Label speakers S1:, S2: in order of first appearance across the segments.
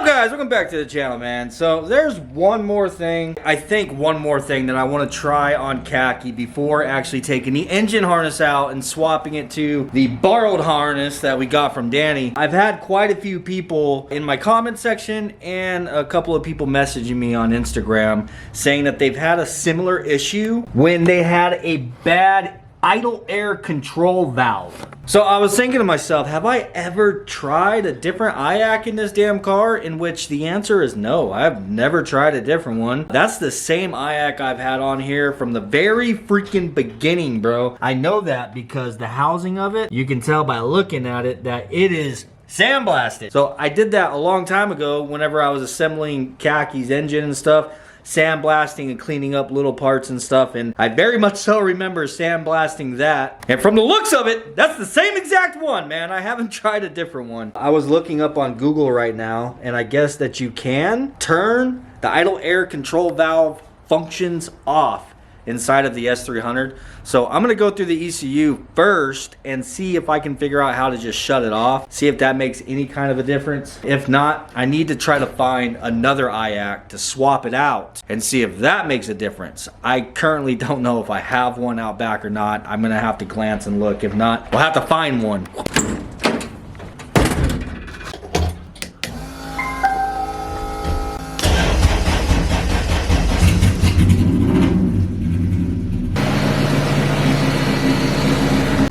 S1: guys, welcome back to the channel, man. So there's one more thing, I think one more thing that I want to try on KHAKI before actually taking the engine harness out and swapping it to the borrowed harness that we got from Danny. I've had quite a few people in my comment section and a couple of people messaging me on Instagram saying that they've had a similar issue when they had a bad idle air control valve. So I was thinking to myself, have I ever tried a different IAC in this damn car? In which the answer is no. I've never tried a different one. That's the same IAC I've had on here from the very freaking beginning, bro. I know that because the housing of it, you can tell by looking at it that it is sandblasted. So I did that a long time ago whenever I was assembling KHAKI's engine and stuff. Sandblasting and cleaning up little parts and stuff, and I very much so remember sandblasting that. And from the looks of it, that's the same exact one, man. I haven't tried a different one. I was looking up on Google right now, and I guess that you can turn the idle air control valve functions off inside of the S300. So I'm gonna go through the ECU first and see if I can figure out how to just shut it off, see if that makes any kind of a difference. If not, I need to try to find another IAC to swap it out and see if that makes a difference. I currently don't know if I have one out back or not. I'm gonna have to glance and look. If not, we'll have to find one.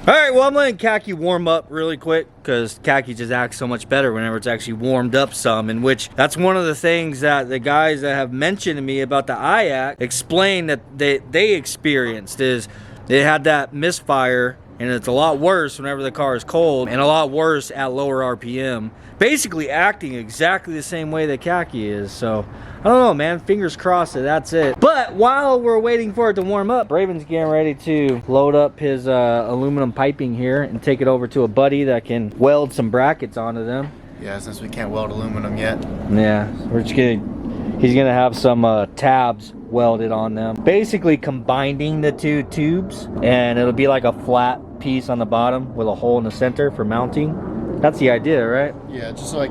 S1: Alright, well, I'm letting KHAKI warm up really quick because KHAKI just acts so much better whenever it's actually warmed up some, in which that's one of the things that the guys that have mentioned to me about the IAC explain that they experienced is they had that misfire, and it's a lot worse whenever the car is cold and a lot worse at lower RPM. Basically acting exactly the same way that KHAKI is. So I don't know, man, fingers crossed that that's it. But while we're waiting for it to warm up, Braven's getting ready to load up his aluminum piping here and take it over to a buddy that can weld some brackets onto them.
S2: Yeah, since we can't weld aluminum yet.
S1: Yeah, we're just he's gonna have some tabs welded on them, basically combining the two tubes, and it'll be like a flat piece on the bottom with a hole in the center for mounting. That's the idea, right?
S2: Yeah, just so I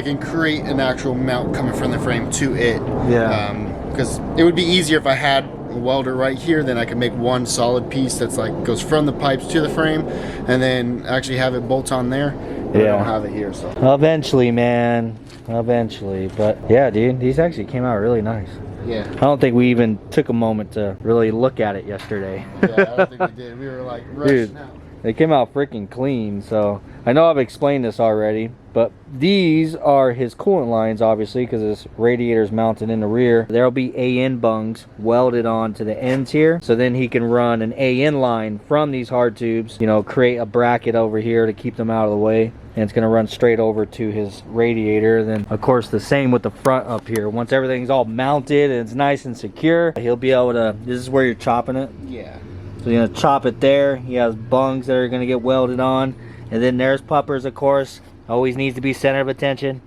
S2: can create an actual mount coming from the frame to it.
S1: Yeah.
S2: Because it would be easier if I had a welder right here, then I could make one solid piece that's like goes from the pipes to the frame, and then actually have it bolt on there. But
S1: yeah.
S2: I don't have it here, so.
S1: Eventually, man. Eventually. But yeah, dude, these actually came out really nice.
S2: Yeah.
S1: I don't think we even took a moment to really look at it yesterday.
S2: Yeah, I don't think we did. We were like rushing out.
S1: They came out freaking clean. So I know I've explained this already, but these are his coolant lines, obviously, because this radiator's mounted in the rear. There'll be AN bungs welded on to the ends here, so then he can run an AN line from these hard tubes, you know, create a bracket over here to keep them out of the way, and it's going to run straight over to his radiator. Then of course the same with the front up here. Once everything's all mounted and it's nice and secure, he'll be able to, this is where you're chopping it.
S2: Yeah.
S1: So you're gonna chop it there. He has bungs that are gonna get welded on, and then there's puppers, of course. Always needs to be center of attention.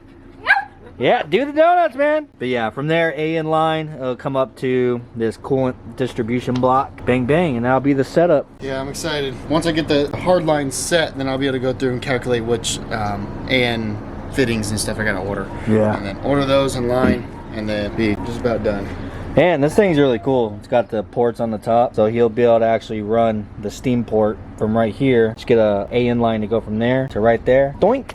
S1: Yeah, do the donuts, man. But yeah, from there, AN line, it'll come up to this coolant distribution block. Bang, bang, and that'll be the setup.
S2: Yeah, I'm excited. Once I get the hard line set, then I'll be able to go through and calculate which AN fittings and stuff I gotta order.
S1: Yeah.
S2: And then order those in line, and then be just about done.
S1: And this thing's really cool. It's got the ports on the top, so he'll be able to actually run the steam port from right here. Just get a AN line to go from there to right there. Doink!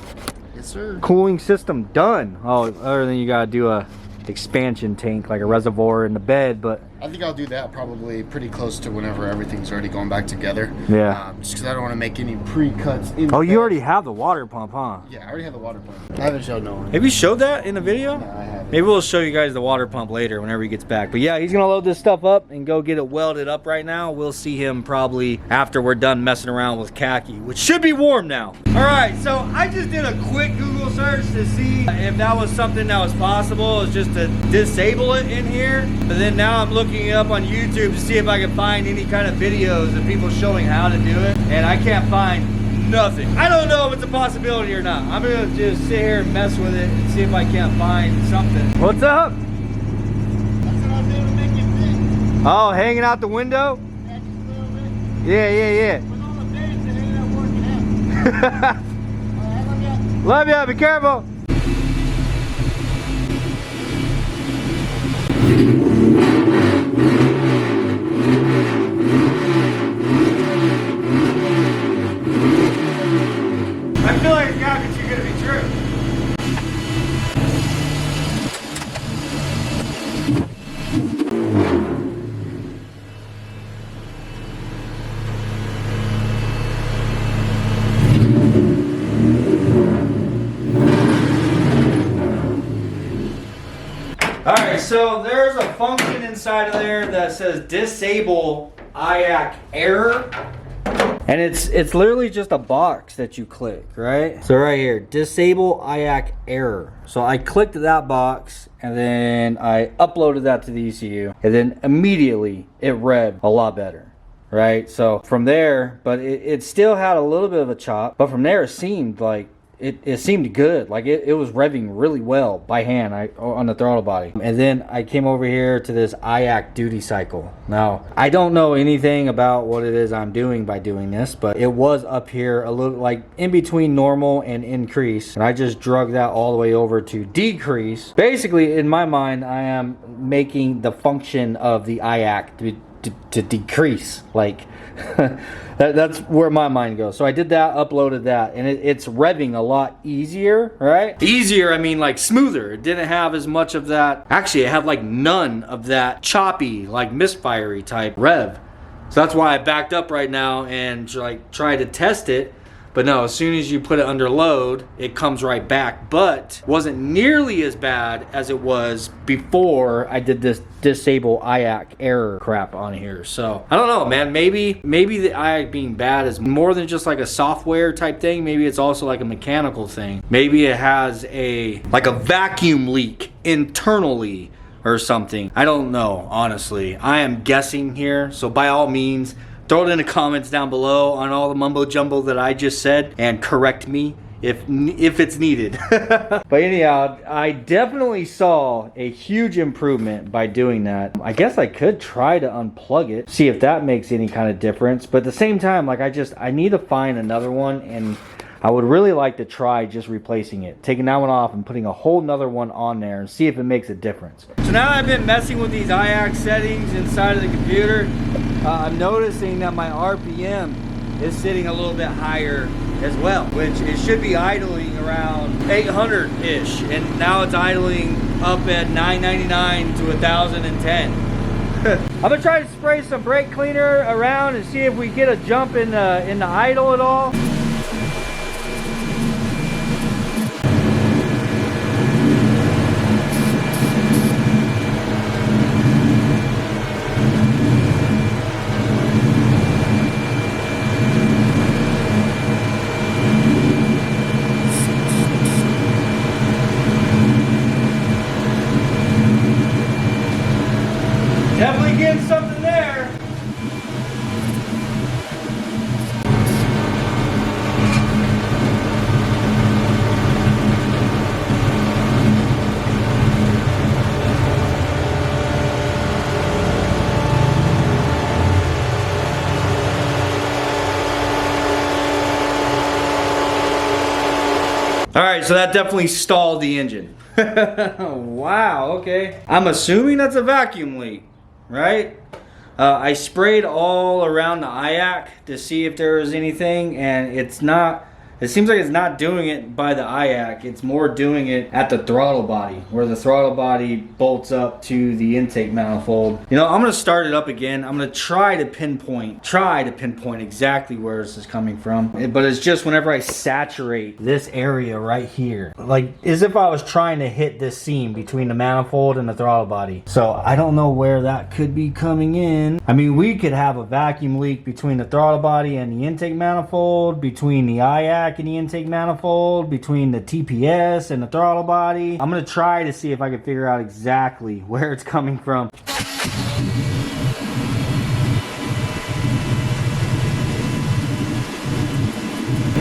S2: Yes, sir.
S1: Cooling system done. Oh, other than you gotta do a expansion tank, like a reservoir in the bed, but
S2: I think I'll do that probably pretty close to whenever everything's already going back together.
S1: Yeah.
S2: Just because I don't want to make any pre-cuts in
S1: oh,
S2: the
S1: you
S2: bed.
S1: already have the water pump, huh?
S2: Yeah, I already have the water pump. I haven't showed no one.
S1: Have you showed that in the video?
S2: No, I haven't.
S1: Maybe we'll show you guys the water pump later whenever he gets back. But yeah, he's gonna load this stuff up and go get it welded up right now. We'll see him probably after we're done messing around with KHAKI, which should be warm now. All right, so I just did a quick Google search to see if that was something that was possible, is just to disable it in here. But then now I'm looking it up on YouTube to see if I can find any kind of videos of people showing how to do it, and I can't find nothing. I don't know if it's a possibility or not. I'm gonna just sit here and mess with it and see if I can't find something. What's up?
S2: That's what I was able to make it fit.
S1: Oh, hanging out the window?
S2: Yeah, just a little bit.
S1: Yeah.
S2: With all the base, it ended up working out. All right, I love ya.
S1: Love ya, be careful. All right, so there's a function inside of there that says disable IAC error. And it's literally just a box that you click, right? So right here, disable IAC error. So I clicked that box and then I uploaded that to the ECU, and then immediately it read a lot better, right? So from there, but it still had a little bit of a chop, but from there it seemed like it seemed good. Like it was revving really well by hand on the throttle body. And then I came over here to this IAC duty cycle. Now, I don't know anything about what it is I'm doing by doing this, but it was up here a little like in between normal and increase. And I just drug that all the way over to decrease. Basically, in my mind, I am making the function of the IAC to decrease. Like that's where my mind goes. So I did that, uploaded that, and it's revving a lot easier, right? Easier, I mean like smoother. It didn't have as much of that. Actually, it had like none of that choppy, like misfirey type rev. So that's why I backed up right now and like tried to test it. But no, as soon as you put it under load, it comes right back. But wasn't nearly as bad as it was before I did this disable IAC error crap on here. So I don't know, man. Maybe the IAC being bad is more than just like a software type thing. Maybe it's also like a mechanical thing. Maybe it has like a vacuum leak internally or something. I don't know, honestly. I am guessing here. So by all means, throw it in the comments down below on all the mumbo jumbo that I just said and correct me if it's needed. But anyhow, I definitely saw a huge improvement by doing that. I guess I could try to unplug it, see if that makes any kind of difference. But at the same time, like I need to find another one, and I would really like to try just replacing it, taking that one off and putting a whole nother one on there and see if it makes a difference. So now I've been messing with these IAC settings inside of the computer. I'm noticing that my RPM is sitting a little bit higher as well, which it should be idling around 800-ish, and now it's idling up at 999 to 1010. I'm gonna try to spray some brake cleaner around and see if we get a jump in the idle at all. Definitely getting something there. All right, so that definitely stalled the engine. Wow, okay. I'm assuming that's a vacuum leak, right? I sprayed all around the IAC to see if there was anything, and it's not. It seems like it's not doing it by the IAC. It's more doing it at the throttle body, where the throttle body bolts up to the intake manifold. You know, I'm gonna start it up again. I'm gonna try to pinpoint exactly where this is coming from. But it's just whenever I saturate this area right here, like as if I was trying to hit this seam between the manifold and the throttle body. So I don't know where that could be coming in. I mean, we could have a vacuum leak between the throttle body and the intake manifold, between the IAC and the intake manifold, between the TPS and the throttle body. I'm gonna try to see if I can figure out exactly where it's coming from.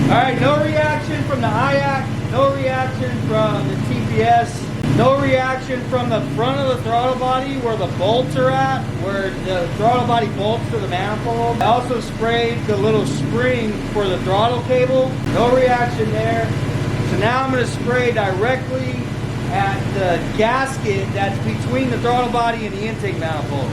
S1: Alright, no reaction from the IAC, no reaction from the TPS, no reaction from the front of the throttle body where the bolts are at, where the throttle body bolts to the manifold. I also sprayed the little spring for the throttle cable. No reaction there. So now I'm going to spray directly at the gasket that's between the throttle body and the intake manifold.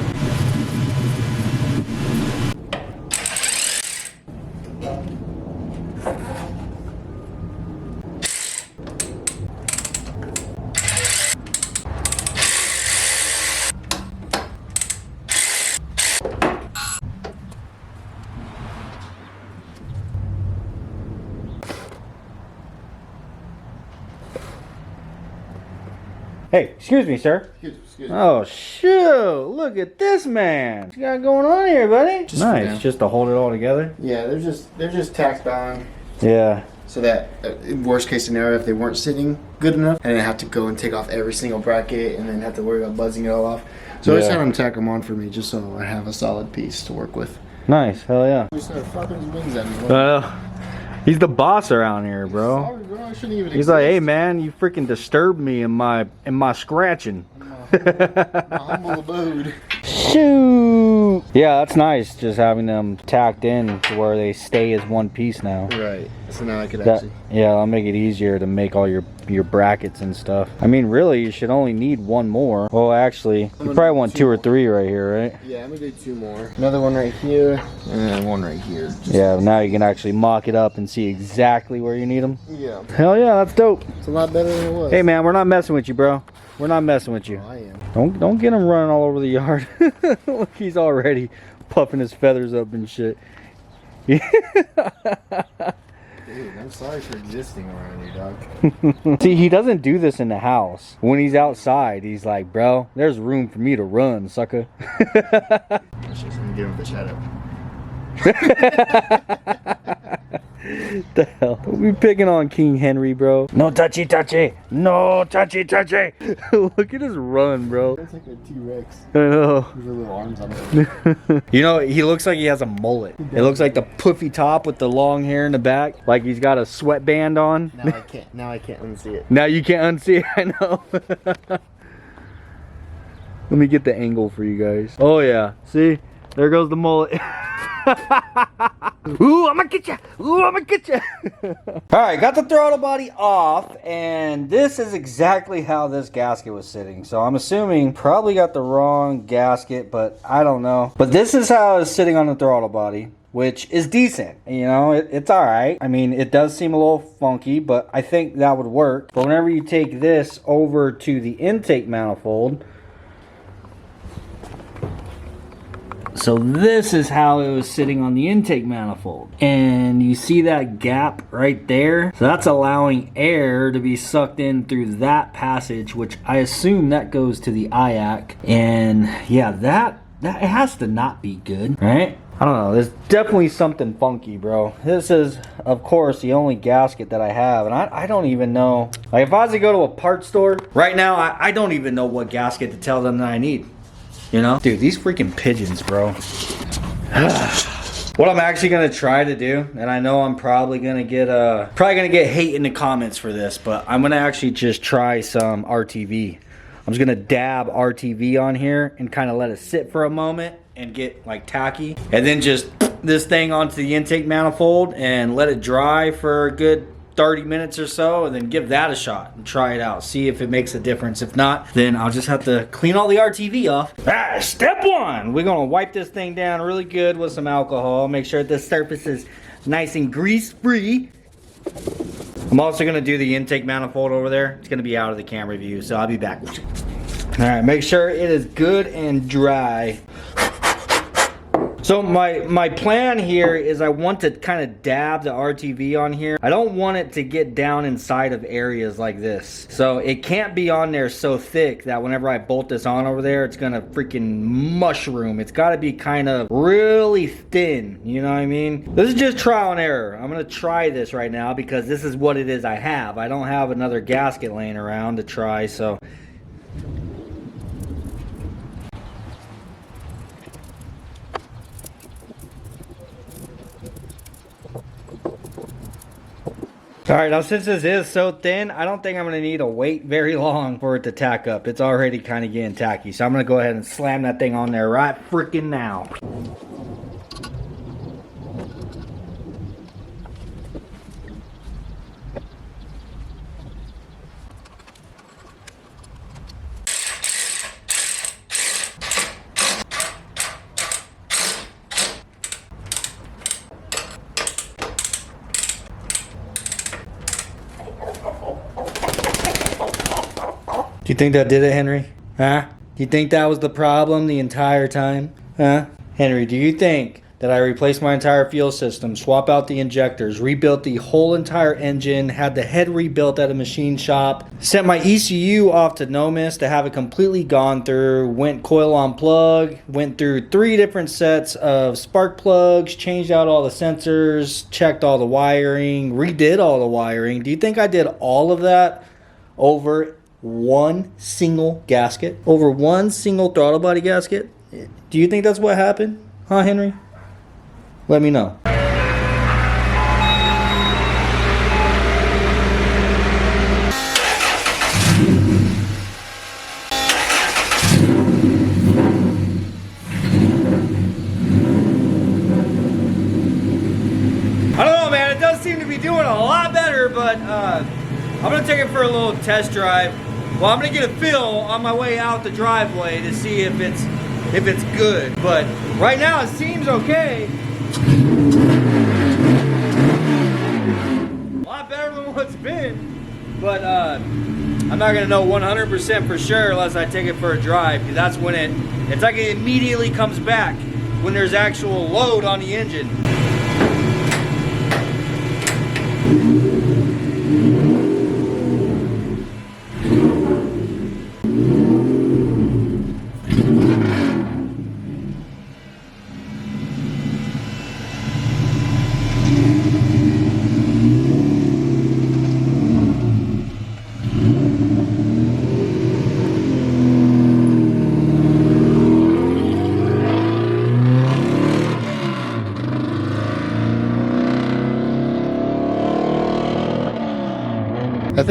S1: Hey, excuse me, sir.
S2: Excuse me.
S1: Oh, shoot. Look at this man. What you got going on here, buddy?
S2: Just for now.
S1: Nice. Just to hold it all together?
S2: Yeah, they're just tacked on.
S1: Yeah.
S2: So that, in worst case scenario, if they weren't sitting good enough, I didn't have to go and take off every single bracket and then have to worry about buzzing it all off. So I just had them tack them on for me just so I have a solid piece to work with.
S1: Nice. Hell yeah.
S2: He started flapping his wings at me.
S1: He's the boss around here, bro.
S2: Sorry, bro. I shouldn't even
S1: He's like, hey man, you freaking disturbed me in my scratching.
S2: my humble abode.
S1: Shoot. Yeah, that's nice. Just having them tacked in to where they stay as one piece now.
S2: Right. So now I could actually.
S1: Yeah, that'll make it easier to make all your brackets and stuff. I mean, really, you should only need one more. Well, actually, you probably want two or three right here, right?
S2: Yeah, I'm gonna do two more. Another one right here, and then one right here.
S1: Yeah, now you can actually mock it up and see exactly where you need them.
S2: Yeah.
S1: Hell yeah, that's dope.
S2: It's a lot better than it was.
S1: Hey man, we're not messing with you, bro. We're not messing with you.
S2: Oh, I am.
S1: Don't get him running all over the yard. Look, he's already puffing his feathers up and shit.
S2: Dude, I'm sorry for existing around you, dog.
S1: See, he doesn't do this in the house. When he's outside, he's like, bro, there's room for me to run, sucker.
S2: Let's just give him the shadow.
S1: The hell? Don't be picking on King Henry, bro. No touchy touchy. No touchy touchy. Look at his run, bro.
S2: That's like a T-Rex.
S1: I know.
S2: With little arms on it.
S1: You know, he looks like he has a mullet. It looks like the puffy top with the long hair in the back. Like he's got a sweatband on.
S2: Now I can't unsee it.
S1: Now you can't unsee it, I know. Let me get the angle for you guys. Oh yeah, see? There goes the mullet. Ooh, I'm gonna get you. Ooh, I'm gonna get you. All right, got the throttle body off, and this is exactly how this gasket was sitting. So I'm assuming probably got the wrong gasket, but I don't know. But this is how it's sitting on the throttle body, which is decent. You know, it's all right. I mean, it does seem a little funky, but I think that would work. But whenever you take this over to the intake manifold, so this is how it was sitting on the intake manifold. And you see that gap right there? So that's allowing air to be sucked in through that passage, which I assume that goes to the IAC. And yeah, that it has to not be good, right? I don't know, there's definitely something funky, bro. This is, of course, the only gasket that I have, and I don't even know. Like, if I was to go to a parts store, right now, I don't even know what gasket to tell them that I need. You know? Dude, these freaking pigeons, bro. What I'm actually gonna try to do, and I know I'm probably gonna get hate in the comments for this, but I'm gonna actually just try some RTV. I'm just gonna dab RTV on here and kind of let it sit for a moment and get like tacky, and then just this thing onto the intake manifold and let it dry for a good 30 minutes or so, and then give that a shot and try it out, see if it makes a difference. If not, then I'll just have to clean all the RTV off. Step one, we're gonna wipe this thing down really good with some alcohol, make sure this surface is nice and grease free. I'm also gonna do the intake manifold over there. It's gonna be out of the camera view, so I'll be back. All right, make sure it is good and dry. So my plan here is I want to kind of dab the RTV on here. I don't want it to get down inside of areas like this. So it can't be on there so thick that whenever I bolt this on over there, it's gonna freaking mushroom. It's gotta be kind of really thin, you know what I mean? This is just trial and error. I'm gonna try this right now because this is what it is I have. I don't have another gasket laying around to try, so. Alright, now since this is so thin, I don't think I'm going to need to wait very long for it to tack up. It's already kind of getting tacky, so I'm going to go ahead and slam that thing on there right freaking now. Do you think that did it, Henry? Huh? Do you think that was the problem the entire time? Huh? Henry, do you think that I replaced my entire fuel system, swap out the injectors, rebuilt the whole entire engine, had the head rebuilt at a machine shop, sent my ECU off to Nomis to have it completely gone through, went coil on plug, went through 3 different sets of spark plugs, changed out all the sensors, checked all the wiring, redid all the wiring. Do you think I did all of that over one single gasket? Over one single throttle body gasket? Do you think that's what happened? Huh, Henry? Let me know. I don't know, man. It does seem to be doing a lot better, but I'm gonna take it for a little test drive. Well, I'm gonna get a feel on my way out the driveway to see if it's good. But right now it seems okay. A lot better than what's been, but I'm not gonna know 100% for sure unless I take it for a drive, because that's when it's like it immediately comes back when there's actual load on the engine.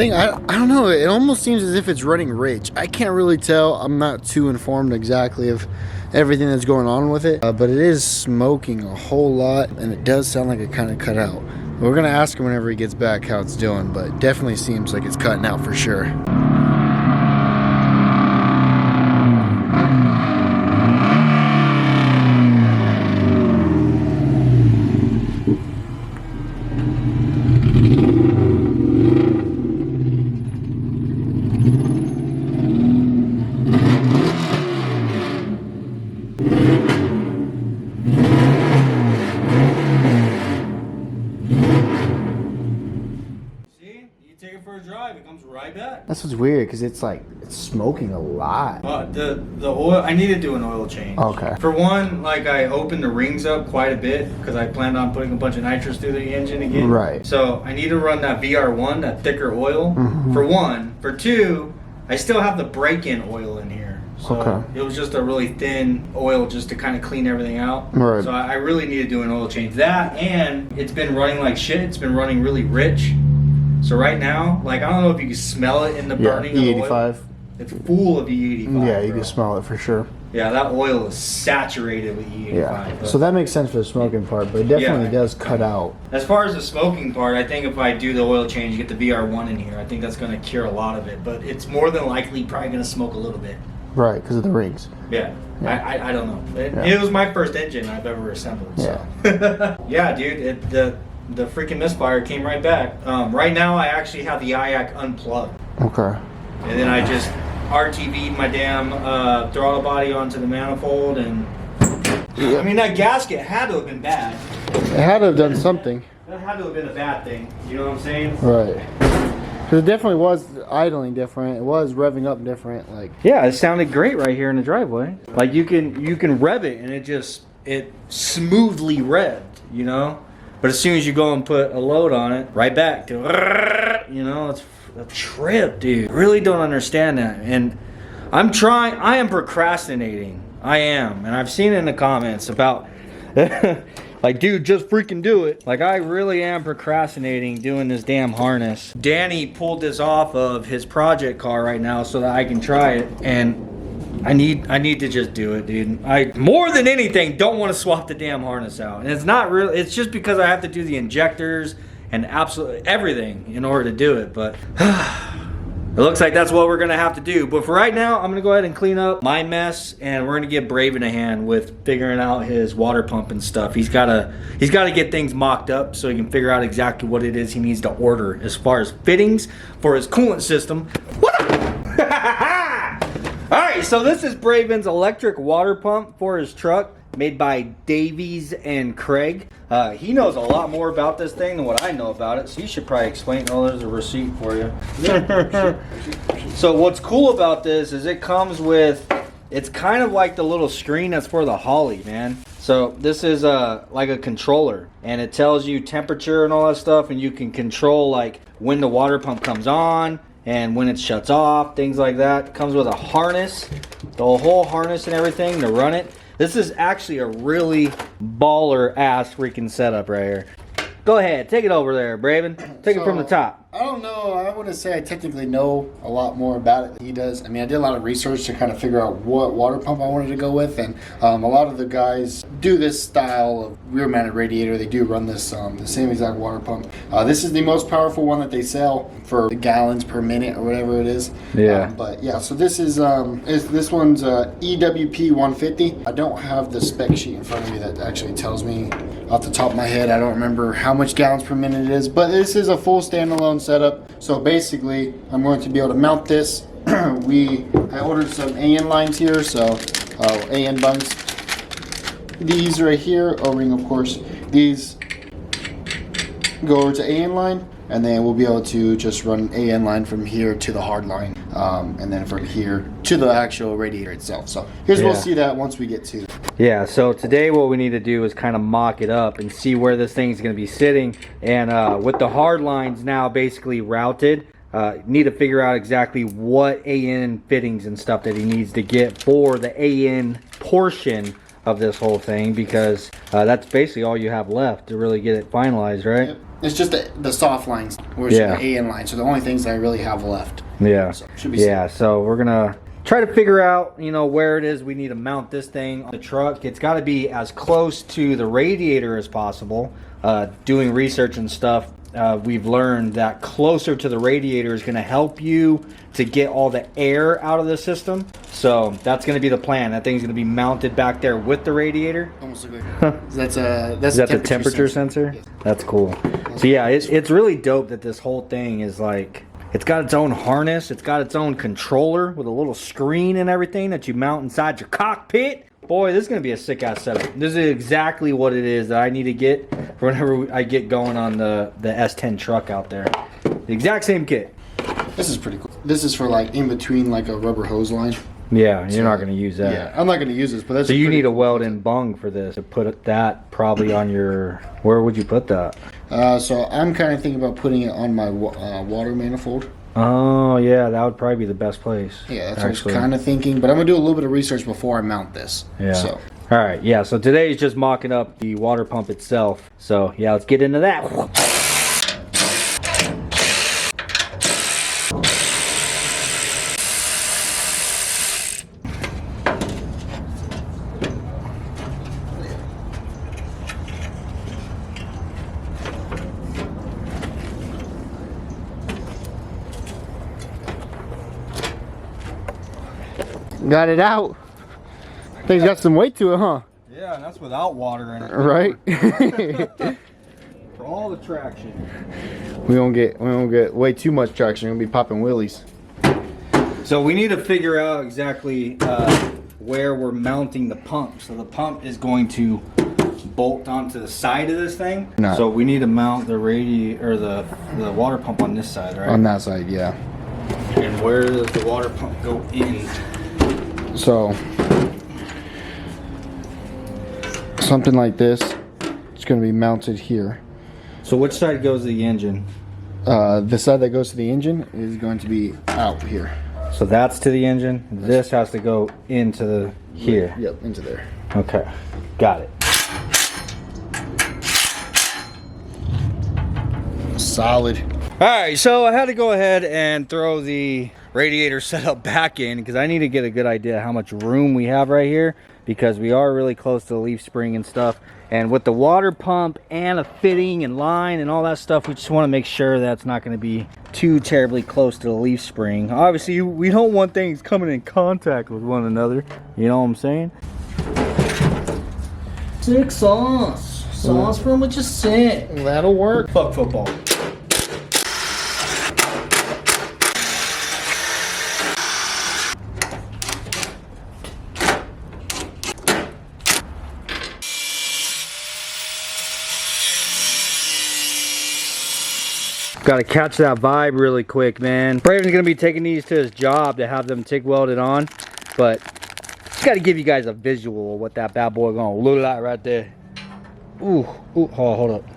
S2: I don't know, it almost seems as if it's running rich. I can't really tell. I'm not too informed exactly of everything that's going on with it, but it is smoking a whole lot, and it does sound like it kind of cut out. We're gonna ask him whenever he gets back how it's doing, but it definitely seems like it's cutting out for sure.
S1: It comes right back.
S2: That's what's weird, because it's smoking a lot.
S1: The oil, I need to do an oil change.
S2: Okay.
S1: For one, like, I opened the rings up quite a bit because I planned on putting a bunch of nitrous through the engine again.
S2: Right.
S1: So I need to run that VR1, that thicker oil. For one. For two, I still have the break-in oil in here. So it was just a really thin oil just to kind of clean everything out.
S2: Right.
S1: So I really need to do an oil change. That, and it's been running like shit. It's been running really rich. So right now, like, I don't know if you can smell it in the burning of the oil.
S2: E85.
S1: It's full of E85.
S2: Yeah, you can smell it for sure.
S1: Yeah, that oil is saturated with E85.
S2: Yeah, so that makes sense for the smoking part, but it definitely does cut out.
S1: As far as the smoking part, I think if I do the oil change, get the VR1 in here, I think that's going to cure a lot of it. But it's more than likely probably going to smoke a little bit.
S2: Right, because of the rings.
S1: Yeah, I don't know. It was my first engine I've ever assembled. So. Yeah, dude, the freaking misfire came right back. Right now, I actually have the IAC unplugged.
S2: Okay.
S1: And then I just RTV'd my damn throttle body onto the manifold, and I mean, that gasket had to have been bad.
S2: It had to have done something.
S1: That had to have been a bad thing. You know what I'm saying?
S2: Right. Because it definitely was idling different. It was revving up different. Like.
S1: Yeah, it sounded great right here in the driveway. Like, you can rev it, and it smoothly revved, you know? But as soon as you go and put a load on it, right back to, you know, it's a trip, dude. I really don't understand that. And I am procrastinating. I am. And I've seen it in the comments about, like, dude, just freaking do it. Like, I really am procrastinating doing this damn harness. Danny pulled this off of his project car right now so that I can try it. And I need to just do it, dude. I, more than anything, don't want to swap the damn harness out. And it's not real. It's just because I have to do the injectors and absolutely everything in order to do it. But it looks like that's what we're going to have to do. But for right now, I'm going to go ahead and clean up my mess. And we're going to give Braven a hand with figuring out his water pump and stuff. He's got to get things mocked up so he can figure out exactly what it is he needs to order as far as fittings for his coolant system. What up? Alright, so this is Braven's electric water pump for his truck. made by Davies and Craig. He knows a lot more about this thing than what I know about it, so you should probably explain. Oh, there's a receipt for you. So what's cool about this is it comes with, it's kind of like the little screen that's for the Holly, man. So this is like a controller, and it tells you temperature and all that stuff, and you can control like when the water pump comes on and when it shuts off, things like that. It comes with a harness, the whole harness and everything to run it. This is actually a really baller ass freaking setup right here. Go ahead, take it over there, Braven. Take it from the top.
S2: I don't know. I wouldn't say I technically know a lot more about it than he does. I mean, I did a lot of research to kind of figure out what water pump I wanted to go with, and a lot of the guys do this style of rear-mounted radiator. They do run this the same exact water pump. This is the most powerful one that they sell for gallons per minute or whatever it is.
S1: Yeah.
S2: But yeah, so this is this one's EWP 150. I don't have the spec sheet in front of me that actually tells me off the top of my head. I don't remember how much gallons per minute it is, but this is a full standalone setup. So basically, I'm going to be able to mount this. I ordered some AN lines here, so AN bungs. These right here, O-ring of course. These go over to AN line, and then we'll be able to just run AN line from here to the hard line, and then from here to the actual radiator itself. So we'll see that once we get to.
S1: Yeah, so today what we need to do is kind of mock it up and see where this thing's going to be sitting. And with the hard lines now basically routed, need to figure out exactly what AN fittings and stuff that he needs to get for the AN portion of this whole thing, because that's basically all you have left to really get it finalized, right?
S2: Yep. It's just the soft lines, or the AN lines, so the only things I really have left.
S1: Yeah.
S2: So, should be
S1: so we're gonna try to figure out, you know, where it is we need to mount this thing on the truck. It's got to be as close to the radiator as possible. Doing research and stuff, we've learned that closer to the radiator is going to help you to get all the air out of the system. So that's going to be the plan. That thing's going to be mounted back there with the radiator.
S2: Almost like that's
S1: the temperature sensor?
S2: Yes.
S1: That's cool. So yeah, it's really dope that this whole thing is like, it's got its own harness, it's got its own controller with a little screen and everything that you mount inside your cockpit. Boy, this is going to be a sick ass setup. This is exactly what it is that I need to get for whenever I get going on the S10 truck out there. The exact same kit.
S2: This is pretty cool. This is for like in between like a rubber hose line.
S1: Yeah, you're not going to use that.
S2: Yeah, I'm not going to use this, but that's.
S1: So you need a weld-in bung for this to put that probably on your. Where would you put that?
S2: So I'm kind of thinking about putting it on my water manifold.
S1: Oh yeah, that would probably be the best place.
S2: Yeah, that's what I was kind of thinking, but I'm gonna do a little bit of research before I mount this.
S1: Yeah.
S2: So.
S1: All right. Yeah. So today is just mocking up the water pump itself. So yeah, let's get into that.
S2: Got it out. Thing's got some weight to it, huh?
S1: Yeah, and that's without water in it.
S2: Right.
S1: For all the traction.
S2: we won't get way too much traction. We'll be popping wheelies.
S1: So we need to figure out exactly where we're mounting the pump. So the pump is going to bolt onto the side of this thing.
S2: No.
S1: So we need to mount the the water pump on this side, right?
S2: On that side, yeah.
S1: And where does the water pump go in?
S2: So something like this, it's going to be mounted here.
S1: So which side goes to the engine?
S2: The side that goes to the engine is going to be out here.
S1: So that's to the engine. This has to go into the here.
S2: Yep, into there.
S1: Okay, got it.
S2: Solid.
S1: All right, so I had to go ahead and throw the radiator setup back in because I need to get a good idea how much room we have right here, because we are really close to the leaf spring and stuff. And with the water pump and a fitting and line and all that stuff, we just want to make sure that's not going to be too terribly close to the leaf spring. Obviously, we don't want things coming in contact with one another. You know what I'm saying? Sick sauce. Sauce from what you sick.
S2: That'll work.
S1: Fuck football. Got to catch that vibe really quick, man. Braven's gonna be taking these to his job to have them TIG welded on, but just got to give you guys a visual of what that bad boy gonna look like right there. Ooh, hold up.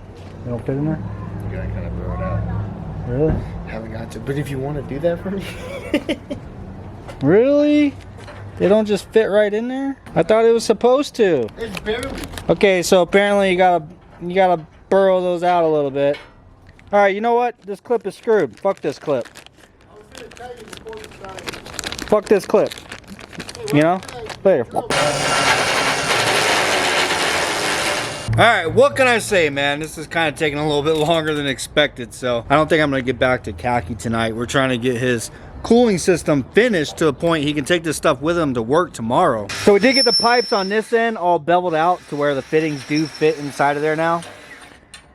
S1: You don't fit in there?
S2: You gotta kind of throw it out.
S1: Really?
S2: Haven't got to, but if you want to do that for me.
S1: Really? They don't just fit right in there? I thought it was supposed to.
S2: It's barely.
S1: Okay, so apparently you gotta burrow those out a little bit. All right, you know what? This clip is screwed. Fuck this clip.
S2: I was gonna tell you before we started.
S1: Fuck this clip. You know? Later. Alright, what can I say, man? This is kind of taking a little bit longer than expected, so I don't think I'm going to get back to KHAKI tonight. We're trying to get his cooling system finished to a point he can take this stuff with him to work tomorrow. So we did get the pipes on this end all beveled out to where the fittings do fit inside of there now.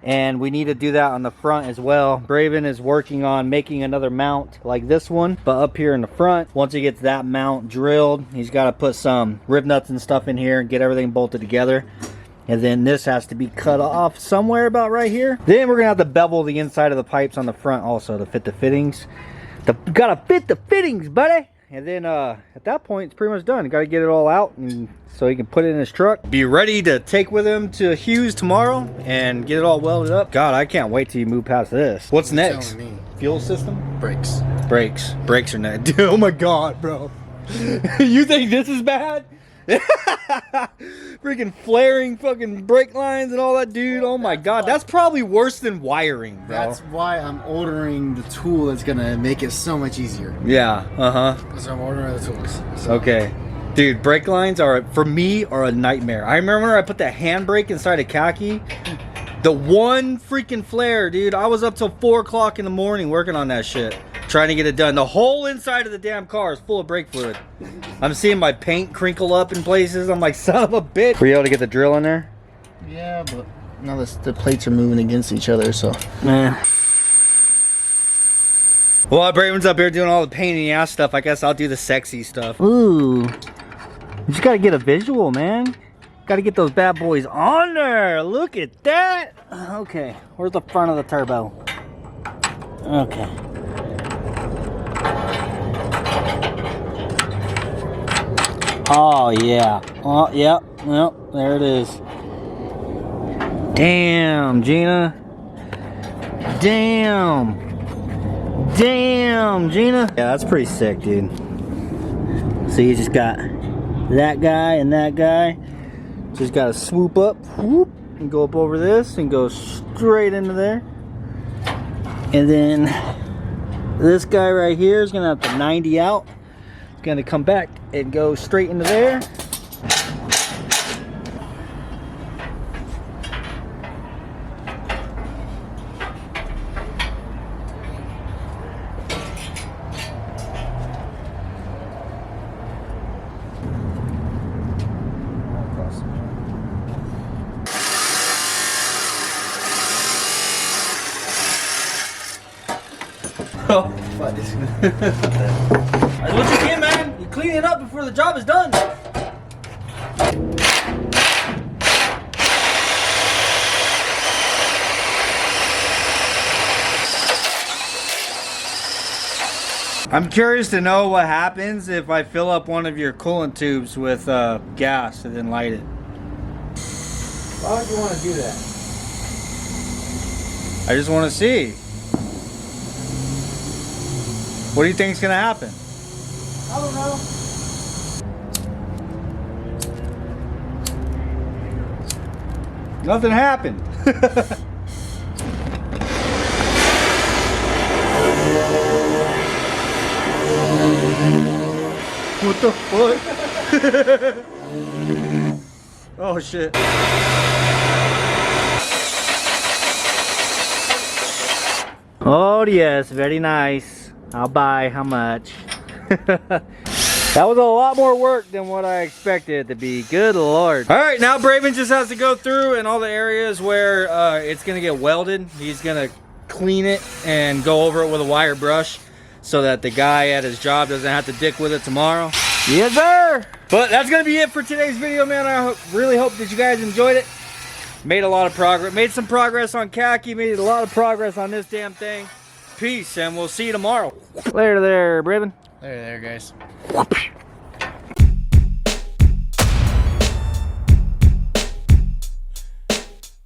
S1: And we need to do that on the front as well. Braven is working on making another mount like this one, but up here in the front, once he gets that mount drilled, he's got to put some rib nuts and stuff in here and get everything bolted together. And then this has to be cut off somewhere about right here. Then we're gonna have to bevel the inside of the pipes on the front also to fit the fittings. Gotta fit the fittings, buddy. And then at that point, it's pretty much done. Gotta get it all out and so he can put it in his truck. Be ready to take with him to Hughes tomorrow and get it all welded up. God, I can't wait till you move past this. What's next? Fuel system?
S2: Brakes.
S1: Brakes are next. Dude, oh my God, bro. You think this is bad? Freaking flaring fucking brake lines and all that, dude. Oh my God, that's probably worse than wiring, bro.
S2: That's why I'm ordering the tool that's gonna make it so much easier.
S1: Yeah,
S2: So I'm ordering the tools. So.
S1: Okay. Dude, brake lines are, for me, are a nightmare. I remember when I put the handbrake inside of KHAKI. The one freaking flare, dude. I was up till 4 o'clock in the morning working on that shit. Trying to get it done. The whole inside of the damn car is full of brake fluid. I'm seeing my paint crinkle up in places. I'm like, son of a bitch. Were you able to get the drill in there?
S2: Yeah, but now the plates are moving against each other, so.
S1: Man. Well, Braven's up here doing all the pain in the ass stuff. I guess I'll do the sexy stuff. Ooh. You just gotta get a visual, man. Gotta get those bad boys on there. Look at that. Okay, where's the front of the turbo? Okay. Oh yeah. Oh yep. Yep. There it is. Damn, Gina. Damn, Gina. Yeah, that's pretty sick, dude. So you just got that guy and that guy. Just gotta swoop up, whoop, and go up over this and go straight into there. And then this guy right here is gonna have the 90 out. It's gonna come back and go straight into there. That's what you get, man. You clean it up before the job is done. I'm curious to know what happens if I fill up one of your coolant tubes with gas and then light it. Why would you want to do that? I just want to see. What do you think is going to happen?
S2: I don't know.
S1: Nothing happened. What the fuck? Oh shit. Oh yes, very nice. I'll buy. How much? That was a lot more work than what I expected it to be. Good lord. All right, now Braven just has to go through and all the areas where it's gonna get welded. He's gonna clean it and go over it with a wire brush so that the guy at his job doesn't have to dick with it tomorrow. Yes, sir. But that's gonna be it for today's video, man. I really hope that you guys enjoyed it. Made a lot of progress. Made some progress on KHAKI. Made a lot of progress on this damn thing. peace, and we'll see you tomorrow. Later there, Bribben.
S2: There, guys.